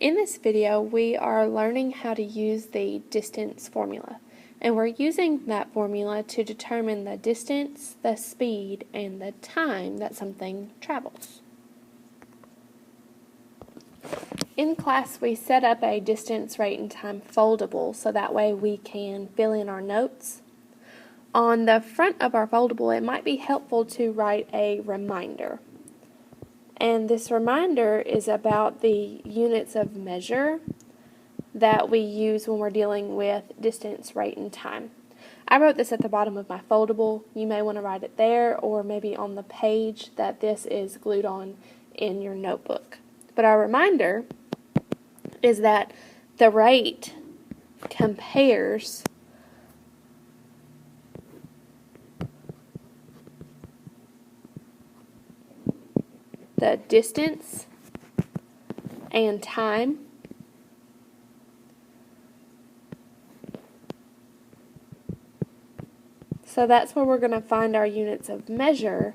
In this video, we are learning how to use the distance formula, and we're using that formula to determine the distance, the speed, and the time that something travels. In class, we set up a distance, rate, and time foldable so that way we can fill in our notes. On the front of our foldable, it might be helpful to write a reminder. And this reminder is about the units of measure that we use when we're dealing with distance, rate, and time. I wrote this at the bottom of my foldable. You may want to write it there or maybe on the page that this is glued on in your notebook. But our reminder is that the rate compares the distance and time so that's where we're going to find our units of measure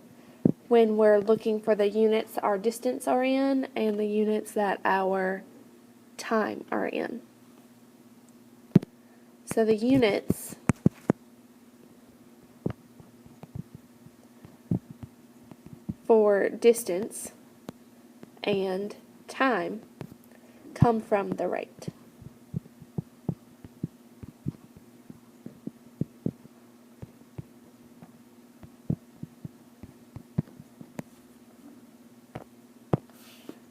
when we're looking for the units our distance are in and the units that our time are in. So the units for distance and time come from the rate.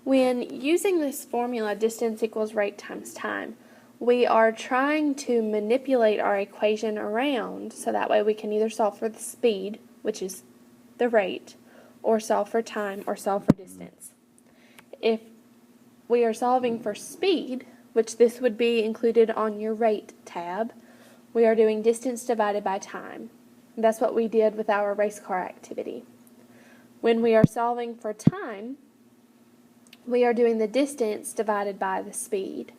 When using this formula, distance equals rate times time, we are trying to manipulate our equation around so that way we can either solve for the speed, which is the rate, or solve for time, or solve for distance. If we are solving for speed, which this would be included on your rate tab, we are doing distance divided by time. That's what we did with our race car activity. When we are solving for time, we are doing the distance divided by the speed.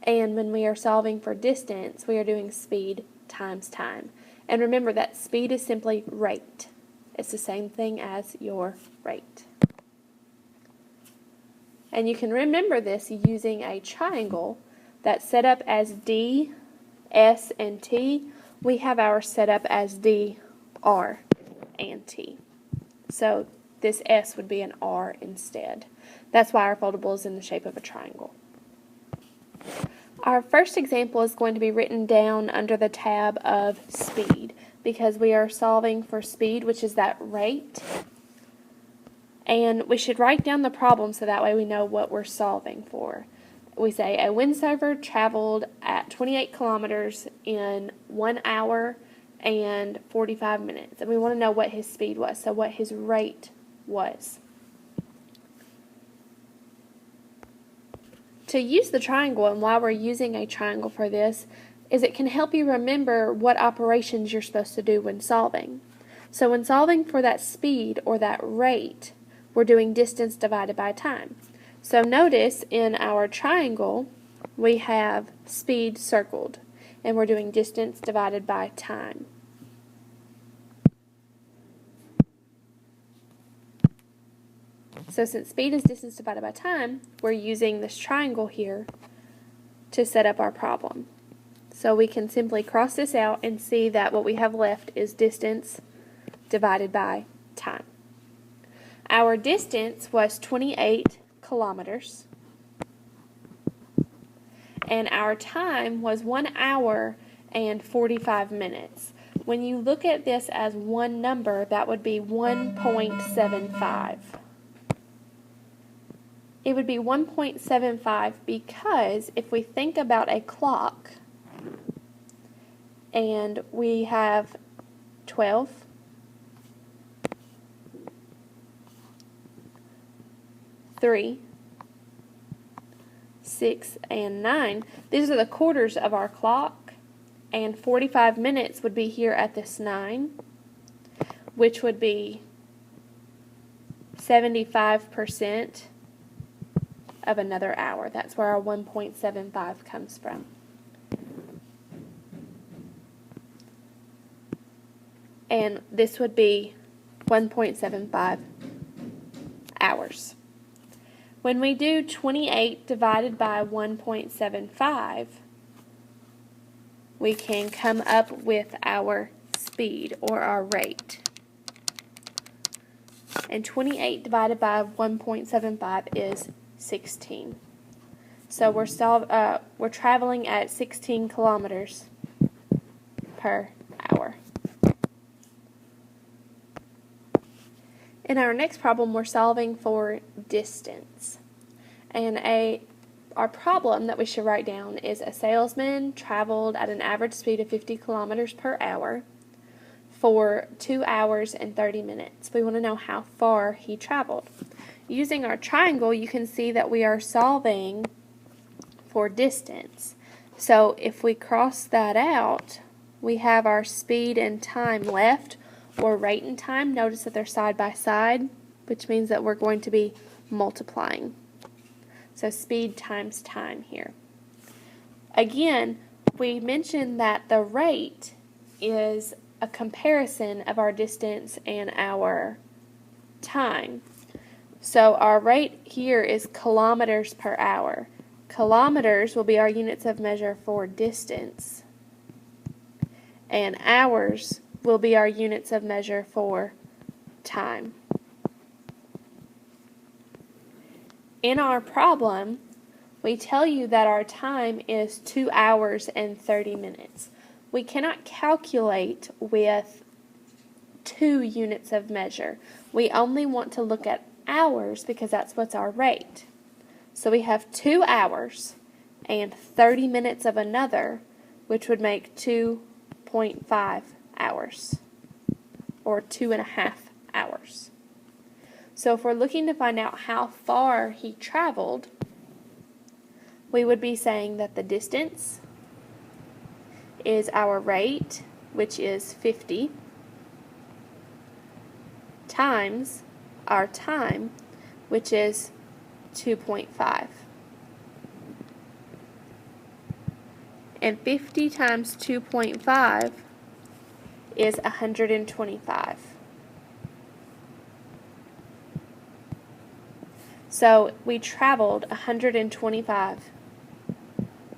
And when we are solving for distance, we are doing speed times time. And remember that speed is simply rate. It's the same thing as your rate. And you can remember this using a triangle that's set up as D, S, and T. We have ours set up as D, R, and T. So this S would be an R instead. That's why our foldable is in the shape of a triangle. Our first example is going to be written down under the tab of speed because we are solving for speed, which is that rate. And we should write down the problem so that way we know what we're solving for. We say a windsurfer traveled at 28 kilometers in 1 hour and 45 minutes. And we want to know what his speed was, so what his rate was. To use the triangle, and why we're using a triangle for this, is it can help you remember what operations you're supposed to do when solving. So when solving for that speed or that rate, we're doing distance divided by time. So notice in our triangle, we have speed circled, and we're doing distance divided by time. So since speed is distance divided by time, we're using this triangle here to set up our problem. So we can simply cross this out and see that what we have left is distance divided by time. Our distance was 28 kilometers, and our time was 1 hour and 45 minutes. When you look at this as one number, that would be 1.75. It would be 1.75 because if we think about a clock and we have 12, 3, 6, and 9, these are the quarters of our clock, and 45 minutes would be here at this 9, which would be 75% of another hour. That's where our 1.75 comes from. And this would be 1.75 hours. When we do 28 divided by 1.75, we can come up with our speed or our rate. And 28 divided by 1.75 is 16. So we're traveling at 16 kilometers per hour. In our next problem, we're solving for distance. And our problem that we should write down is a salesman traveled at an average speed of 50 kilometers per hour for 2 hours and 30 minutes. We want to know how far he traveled. Using our triangle, you can see that we are solving for distance. So if we cross that out, we have our speed and time left, or rate and time. Notice that they're side by side, which means that we're going to be multiplying. So speed times time here. Again, we mentioned that the rate is a comparison of our distance and our time. So our rate here is kilometers per hour. Kilometers will be our units of measure for distance, and hours will be our units of measure for time. In our problem, we tell you that our time is 2 hours and 30 minutes. We cannot calculate with 2 units of measure. We only want to look at hours because that's what's our rate. So we have 2 hours and 30 minutes of another, which would make 2.5 hours, or 2.5 hours. So if we're looking to find out how far he traveled, we would be saying that the distance is our rate, which is 50, times our time, which is 2.5. And 50 times 2.5 is 125. So we traveled 125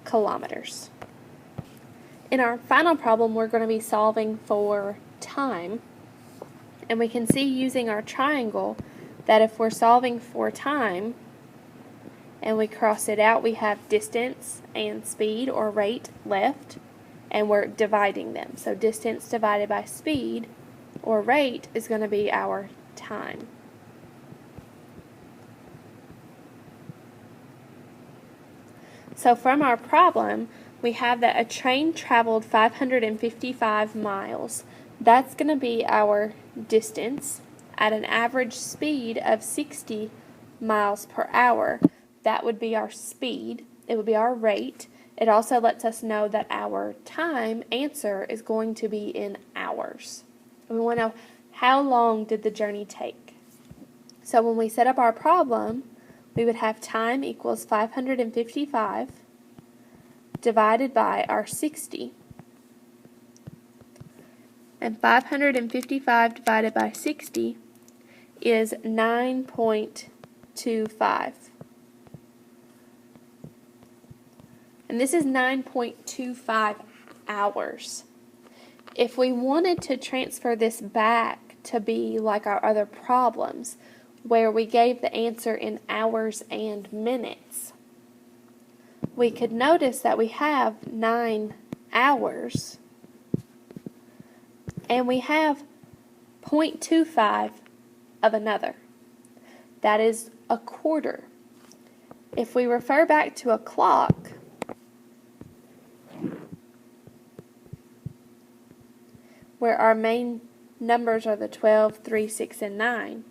kilometers. In our final problem, we're going to be solving for time. And we can see using our triangle that if we're solving for time and we cross it out, we have distance and speed or rate left, and we're dividing them. So distance divided by speed or rate is going to be our time. So from our problem, we have that a train traveled 555 miles. That's going to be our distance at an average speed of 60 miles per hour. That would be our speed. It would be our rate. It also lets us know that our time answer is going to be in hours. We want to know how long did the journey take. So when we set up our problem, we would have time equals 555 divided by our 60. And 555 divided by 60 is 9.25. And this is 9.25 hours. If we wanted to transfer this back to be like our other problems, where we gave the answer in hours and minutes, we could notice that we have 9 hours and we have 0.25 of another. That is a quarter. If we refer back to a clock, where our main numbers are the 12, 3, 6, and 9,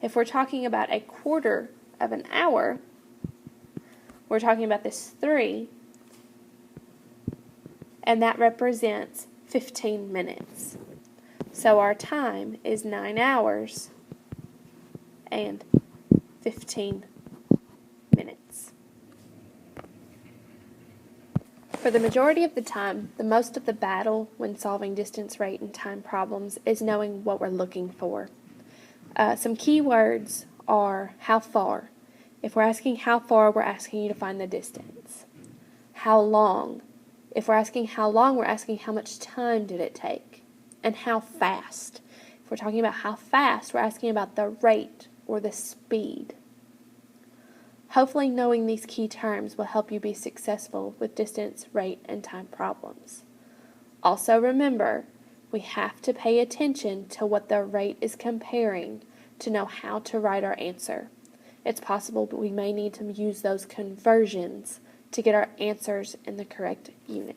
if we're talking about a quarter of an hour, we're talking about this 3, and that represents 15 minutes. So our time is 9 hours and 15 minutes. For the majority of the time, the most of the battle when solving distance, rate, and time problems is knowing what we're looking for. Some key words are how far. If we're asking how far, we're asking you to find the distance. How long? If we're asking how long, we're asking how much time did it take. And how fast? If we're talking about how fast, we're asking about the rate or the speed. Hopefully knowing these key terms will help you be successful with distance, rate, and time problems. Also remember, we have to pay attention to what the rate is comparing to know how to write our answer. It's possible we may need to use those conversions to get our answers in the correct unit.